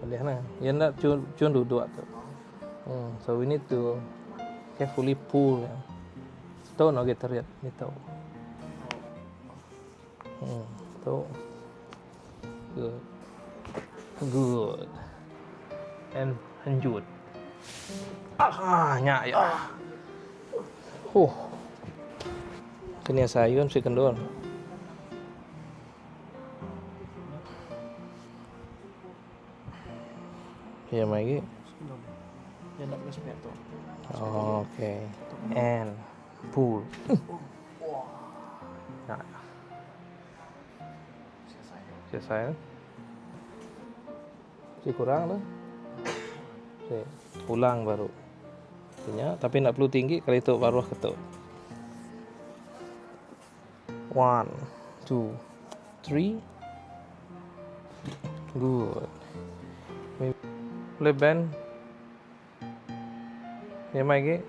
Boleh nah. Ya nak cun duduk tu. So we need to carefully pull. Tahu nak kita lihat ni tahu. Tahu. Good. Good. And lanjut. Nyak ya. Kena sayun si kendor. Ya lagi. Ya nak kena spek tu. Okay. And pull. Nah. Selesai. Si kurang lah. Ulang baru. Punya, tapi nak perlu tinggi kalau itu baru ketuk. 1, 2, 3. Good. Boleh bend. Ya mai ke?